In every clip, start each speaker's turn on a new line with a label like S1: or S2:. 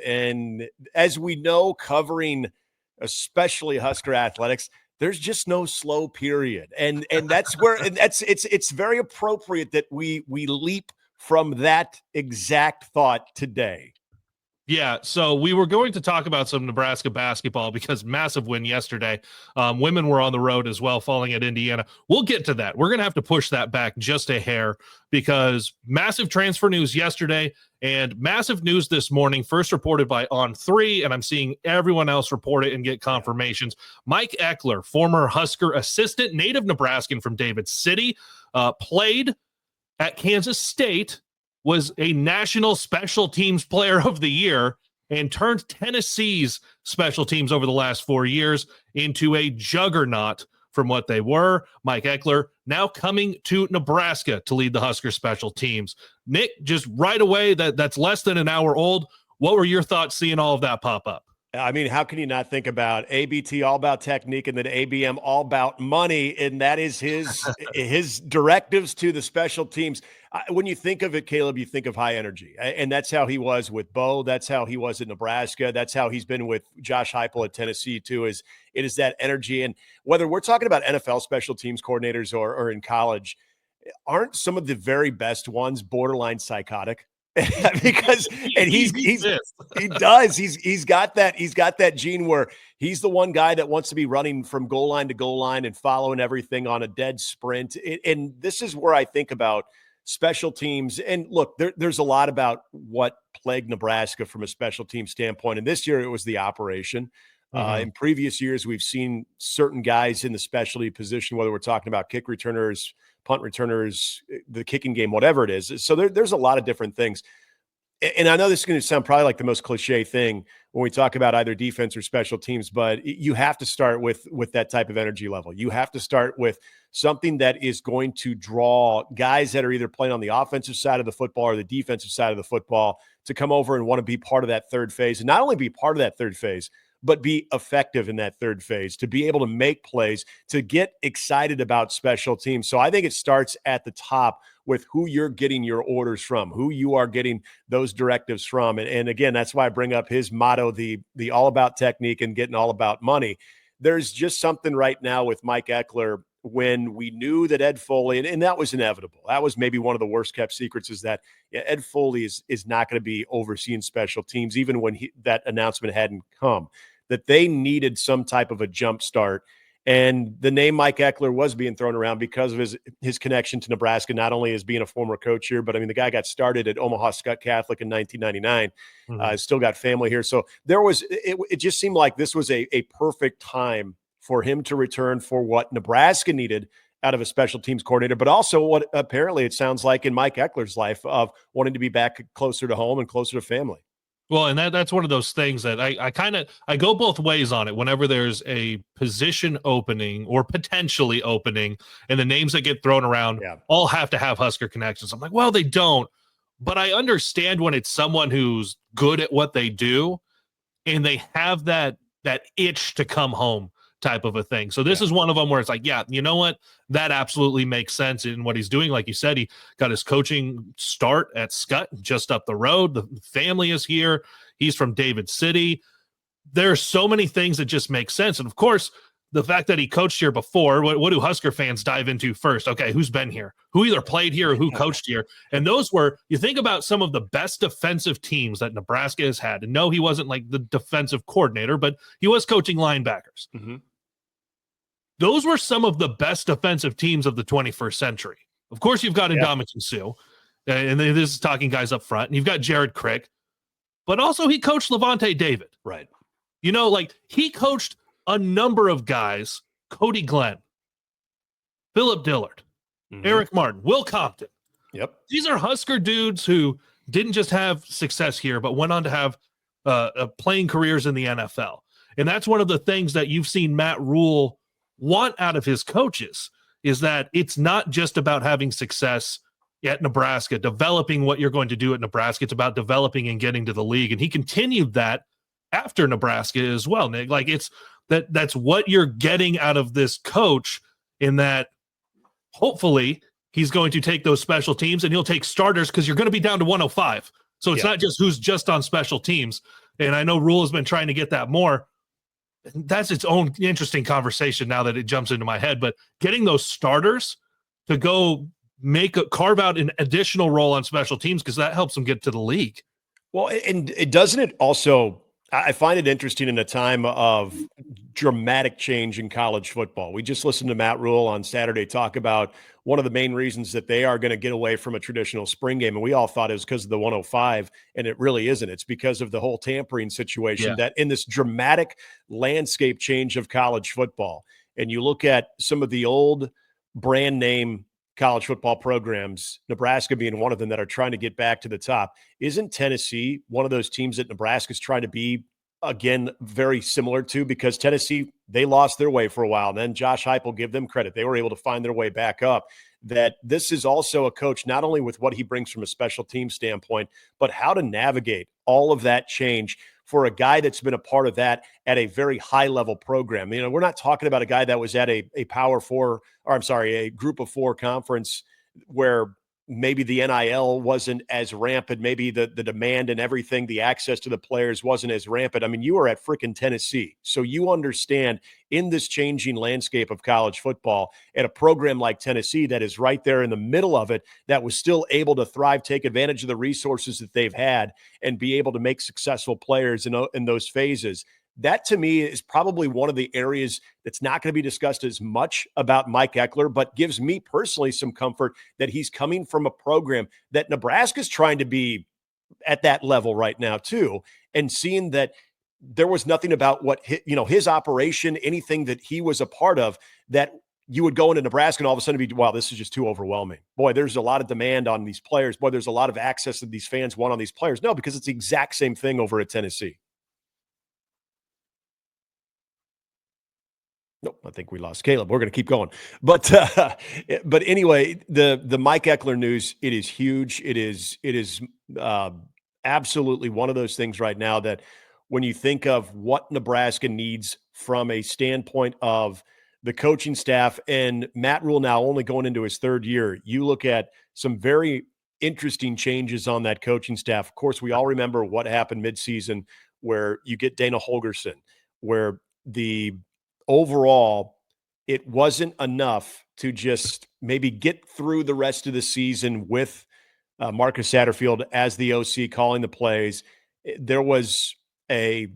S1: And as we know, covering especially Husker athletics, there's just no slow period. And that's where it's very appropriate that we leap from that exact thought today.
S2: Yeah, so we were going to talk about some Nebraska basketball because massive win yesterday. Women were on the road as well, falling at Indiana. We'll get to that. We're going to have to push that back just a hair because massive transfer news yesterday and massive news this morning, first reported by On3, and I'm seeing everyone else report it and get confirmations. Mike Ekeler, former Husker assistant, native Nebraskan from David City, played at Kansas State, was a national special teams player of the year, and turned Tennessee's special teams over the last 4 years into a juggernaut from what they were. Mike Ekeler now coming to Nebraska to lead the Husker special teams. Nick, just right away, that's less than an hour old. What were your thoughts seeing all of that pop up?
S1: I mean, how can you not think about ABT all about technique and then ABM all about money? And that is his directives to the special teams. When you think of it, Kaleb, you think of high energy. And that's how he was with Bo. That's how he was at Nebraska. That's how he's been with Josh Heupel at Tennessee too, it is that energy. And whether we're talking about NFL special teams coordinators or in college, aren't some of the very best ones borderline psychotic? Because and he got that gene where he's the one guy that wants to be running from goal line to goal line and following everything on a dead sprint. And this is where I think about special teams. And look, there's a lot about what plagued Nebraska from a special team standpoint. And this year it was the operation. In previous years, we've seen certain guys in the specialty position, whether we're talking about kick returners, punt returners, the kicking game, whatever it is. So there's a lot of different things. And I know this is going to sound probably like the most cliche thing when we talk about either defense or special teams, but you have to start with that type of energy level. You have to start with something that is going to draw guys that are either playing on the offensive side of the football or the defensive side of the football to come over and want to be part of that third phase. And not only be part of that third phase, but be effective in that third phase, to be able to make plays, to get excited about special teams. So I think it starts at the top with who you're getting your orders from, who you are getting those directives from. And again, that's why I bring up his motto, the all about technique and getting all about money. There's just something right now with Mike Ekeler when we knew that Ed Foley, and that was inevitable. That was maybe one of the worst kept secrets, is that Ed Foley is not going to be overseeing special teams, even when that announcement hadn't come, that they needed some type of a jump start. And the name Mike Ekeler was being thrown around because of his connection to Nebraska, not only as being a former coach here, but I mean, the guy got started at Omaha Skutt Catholic in 1999, still got family here. So it just seemed like this was a perfect time for him to return for what Nebraska needed out of a special teams coordinator, but also what apparently it sounds like in Mike Ekeler's life of wanting to be back closer to home and closer to family.
S2: Well, and that's one of those things that I go both ways on it whenever there's a position opening or potentially opening and the names that get thrown around all have to have Husker connections. I'm like, well, they don't, but I understand when it's someone who's good at what they do and they have that itch to come home type of a thing. So this is one of them where it's like, yeah, you know what? That absolutely makes sense in what he's doing. Like you said, he got his coaching start at Skutt just up the road. The family is here. He's from David City. There are so many things that just make sense. And of course, the fact that he coached here before, what do Husker fans dive into first? Okay, who's been here? Who either played here or who coached here? And those were, you think about some of the best defensive teams that Nebraska has had. And no, he wasn't like the defensive coordinator, but he was coaching linebackers. Those were some of the best defensive teams of the 21st century. Of course, you've got Ndamukong Suh, and this is talking guys up front, and you've got Jared Crick, but also he coached Levante David.
S1: Right.
S2: You know, like he coached a number of guys, Cody Glenn, Philip Dillard, Eric Martin, Will Compton.
S1: Yep.
S2: These are Husker dudes who didn't just have success here, but went on to have playing careers in the NFL. And that's one of the things that you've seen Matt Rule want out of his coaches, is that it's not just about having success at Nebraska, developing what you're going to do at Nebraska. It's about developing and getting to the league. And he continued that after Nebraska as well, Nick. Like that's what you're getting out of this coach, in that hopefully he's going to take those special teams and he'll take starters, because you're going to be down to 105. So it's not just who's just on special teams. And I know Rule has been trying to get that more. That's its own interesting conversation now that it jumps into my head. But getting those starters to go carve out an additional role on special teams, because that helps them get to the league.
S1: Well, and it doesn't it also, I find it interesting in a time of dramatic change in college football. We just listened to Matt Rule on Saturday talk about one of the main reasons that they are going to get away from a traditional spring game. And we all thought it was because of the 105, and it really isn't. It's because of the whole tampering situation that in this dramatic landscape change of college football. And you look at some of the old brand name college football programs, Nebraska being one of them, that are trying to get back to the top. Isn't Tennessee one of those teams that Nebraska's trying to be, again, very similar to? Because Tennessee, they lost their way for a while. And then Josh Heupel, give them credit, they were able to find their way back up. That this is also a coach, not only with what he brings from a special team standpoint, but how to navigate all of that change for a guy that's been a part of that at a very high level program. You know, we're not talking about a guy that was at a Power Four, or I'm sorry, a Group of Four conference where maybe the NIL wasn't as rampant, maybe the demand and everything, the access to the players wasn't as rampant. I mean, you were at freaking Tennessee. So you understand in this changing landscape of college football, at a program like Tennessee that is right there in the middle of it, that was still able to thrive, take advantage of the resources that they've had, and be able to make successful players in those phases. That, to me, is probably one of the areas that's not going to be discussed as much about Mike Ekeler, but gives me personally some comfort that he's coming from a program that Nebraska's trying to be at that level right now too, and seeing that there was nothing about what his operation, anything that he was a part of, that you would go into Nebraska and all of a sudden be, wow, this is just too overwhelming. Boy, there's a lot of demand on these players. Boy, there's a lot of access that these fans want on these players. No, because it's the exact same thing over at Tennessee. Nope, I think we lost Kaleb. We're going to keep going. But anyway, the Mike Ekeler news, it is huge. It is absolutely one of those things right now that when you think of what Nebraska needs from a standpoint of the coaching staff, and Matt Rule now only going into his third year, you look at some very interesting changes on that coaching staff. Of course, we all remember what happened midseason where you get Dana Holgorsen, where the overall, it wasn't enough to just maybe get through the rest of the season with Marcus Satterfield as the OC calling the plays. There was a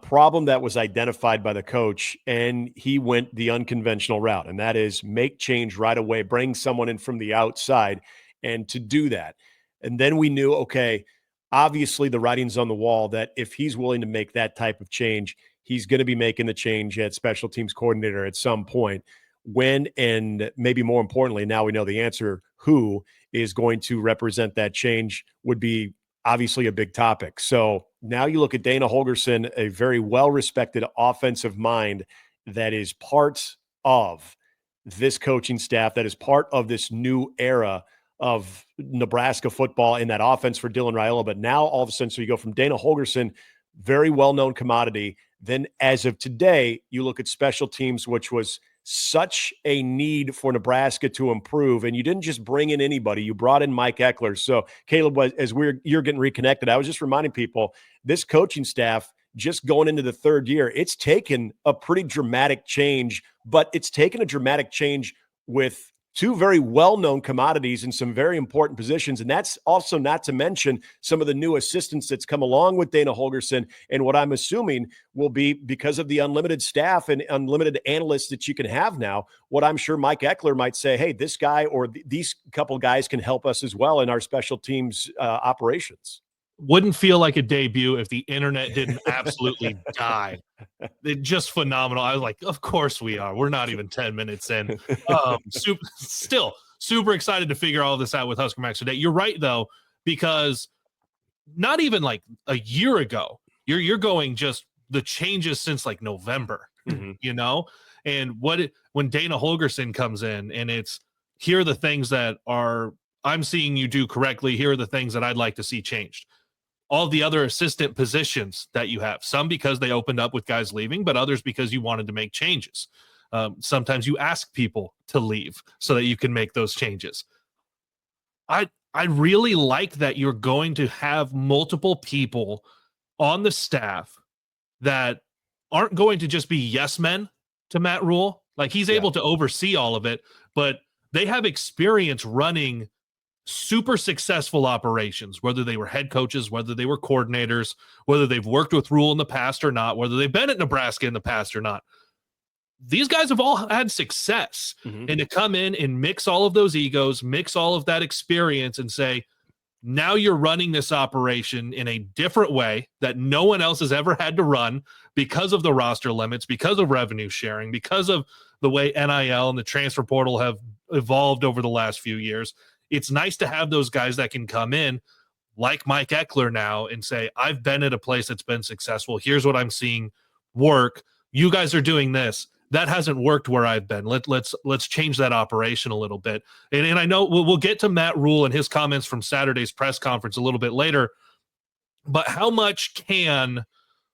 S1: problem that was identified by the coach, and he went the unconventional route, and that is make change right away, bring someone in from the outside, and to do that. And then we knew, okay, obviously the writing's on the wall that if he's willing to make that type of change, he's going to be making the change at special teams coordinator at some point. When, and maybe more importantly, now we know the answer, who is going to represent that change would be obviously a big topic. So now you look at Dana Holgorsen, a very well-respected offensive mind that is part of this coaching staff, that is part of this new era of Nebraska football in that offense for Dylan Raiola. But now all of a sudden, so you go from Dana Holgorsen, very well-known commodity. Then as of today, you look at special teams, which was such a need for Nebraska to improve. And you didn't just bring in anybody. You brought in Mike Ekeler. So Kaleb, as you're getting reconnected, I was just reminding people, this coaching staff just going into the third year, it's taken a pretty dramatic change, but it's taken a dramatic change with two very well-known commodities in some very important positions. And that's also not to mention some of the new assistants that's come along with Dana Holgorsen, and what I'm assuming will be, because of the unlimited staff and unlimited analysts that you can have now, what I'm sure Mike Ekeler might say, hey, this guy or these couple guys can help us as well in our special teams operations.
S2: Wouldn't feel like a debut if the internet didn't absolutely die. It's just phenomenal. I was like, of course we are. We're not even 10 minutes in. Still super excited to figure all this out with HuskerMax Today. You're right, though, because not even like a year ago, you're going just the changes since like November, you know? And when Dana Holgorsen comes in, and it's, here are the things that I'm seeing you do correctly. Here are the things that I'd like to see changed. All the other assistant positions that you have, some because they opened up with guys leaving, but others because you wanted to make changes. Sometimes you ask people to leave so that you can make those changes. I really like that you're going to have multiple people on the staff that aren't going to just be yes men to Matt Rule. Like, he's able to oversee all of it, but they have experience running super successful operations, whether they were head coaches, whether they were coordinators, whether they've worked with Rule in the past or not, whether they've been at Nebraska in the past or not. These guys have all had success. And to come in and mix all of those egos, mix all of that experience and say, now you're running this operation in a different way that no one else has ever had to run because of the roster limits, because of revenue sharing, because of the way NIL and the transfer portal have evolved over the last few years. It's nice to have those guys that can come in like Mike Ekeler now and say, I've been at a place that's been successful. Here's what I'm seeing work. You guys are doing this. That hasn't worked where I've been. Let's change that operation a little bit. And I know we'll get to Matt Rule and his comments from Saturday's press conference a little bit later, but how much can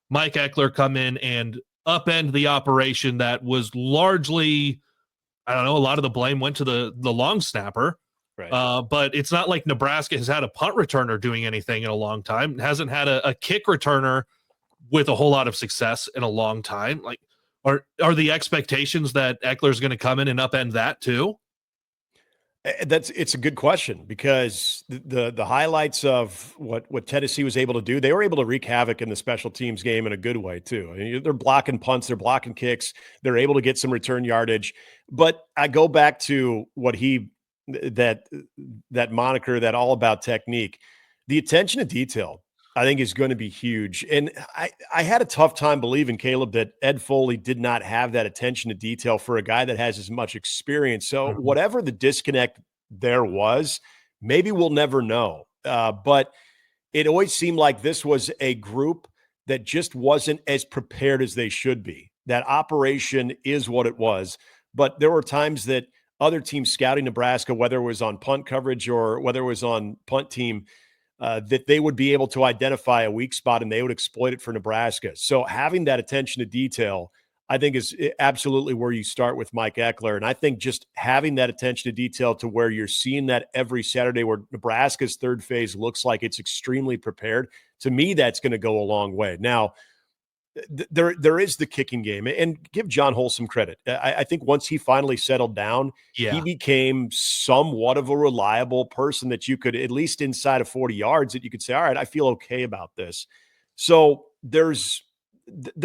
S2: Mike Ekeler come in and upend the operation that was largely, I don't know, a lot of the blame went to the long snapper.
S1: Right.
S2: But it's not like Nebraska has had a punt returner doing anything in a long time. It hasn't had a kick returner with a whole lot of success in a long time. Like, are the expectations that Eckler's going to come in and upend that too?
S1: It's a good question, because the highlights of what Tennessee was able to do, they were able to wreak havoc in the special teams game in a good way too. I mean, they're blocking punts, they're blocking kicks, they're able to get some return yardage. But I go back to that moniker, that all about technique, the attention to detail, I think is going to be huge. And I had a tough time believing, Kaleb, that Ed Foley did not have that attention to detail for a guy that has as much experience. So whatever the disconnect there was, maybe we'll never know. But it always seemed like this was a group that just wasn't as prepared as they should be. That operation is what it was. But there were times that other teams scouting Nebraska, whether it was on punt coverage or whether it was on punt team, that they would be able to identify a weak spot and they would exploit it for Nebraska. So having that attention to detail, I think, is absolutely where you start with Mike Ekeler. And I think just having that attention to detail to where you're seeing that every Saturday, where Nebraska's third phase looks like it's extremely prepared, to me, that's going to go a long way. Now, there is the kicking game, and give John Holsom credit. I think once he finally settled down, he became somewhat of a reliable person that you could, at least inside of 40 yards, that you could say, all right, I feel okay about this. So there's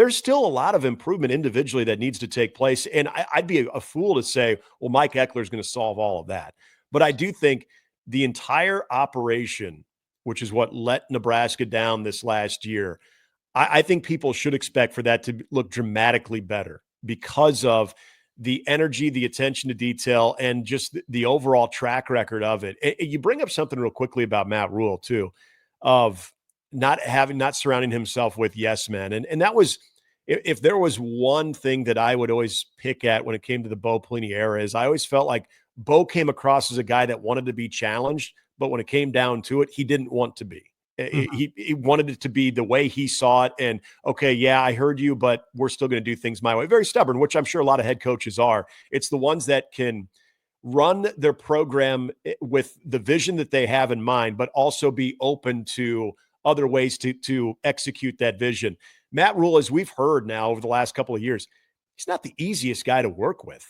S1: still a lot of improvement individually that needs to take place. And I'd be a fool to say, well, Mike Ekeler is going to solve all of that. But I do think the entire operation, which is what let Nebraska down this last year, I think people should expect for that to look dramatically better because of the energy, the attention to detail, and just the overall track record of it. You bring up something real quickly about Matt Rule too, of not surrounding himself with yes men. And that was, if there was one thing that I would always pick at when it came to the Bo Pelini era, is I always felt like Bo came across as a guy that wanted to be challenged, but when it came down to it, he didn't want to be. He wanted it to be the way he saw it. And, okay, yeah, I heard you, but we're still going to do things my way. Very stubborn, which I'm sure a lot of head coaches are. It's the ones that can run their program with the vision that they have in mind, but also be open to other ways to execute that vision. Matt Rule, as we've heard now over the last couple of years, he's not the easiest guy to work with.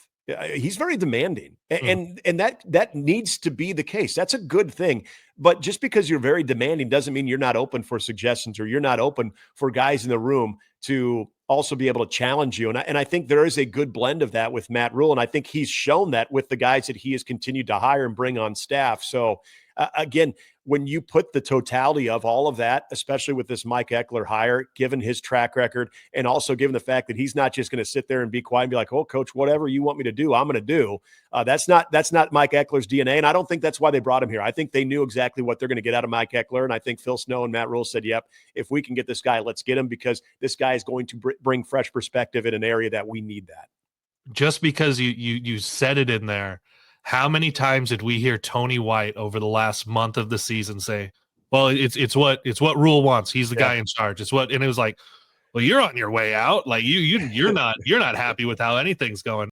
S1: He's very demanding, and that needs to be the case. That's a good thing. But just because you're very demanding doesn't mean you're not open for suggestions, or you're not open for guys in the room to also be able to challenge you. And I think there is a good blend of that with Matt Rule, and I think he's shown that with the guys that he has continued to hire and bring on staff. So again, when you put the totality of all of that, especially with this Mike Ekeler hire, given his track record, and also given the fact that he's not just going to sit there and be quiet and be like, oh, coach, whatever you want me to do, I'm going to do. That's not Mike Ekeler's DNA. And I don't think that's why they brought him here. I think they knew exactly what they're going to get out of Mike Ekeler. And I think Phil Snow and Matt Rule said, yep, if we can get this guy, let's get him, because this guy is going to bring fresh perspective in an area that we need that.
S2: Just because you said it in there, how many times did we hear Tony White over the last month of the season say, well, it's what Rule wants. He's the guy in charge. And it was like, well, you're on your way out. Like you're not happy with how anything's going.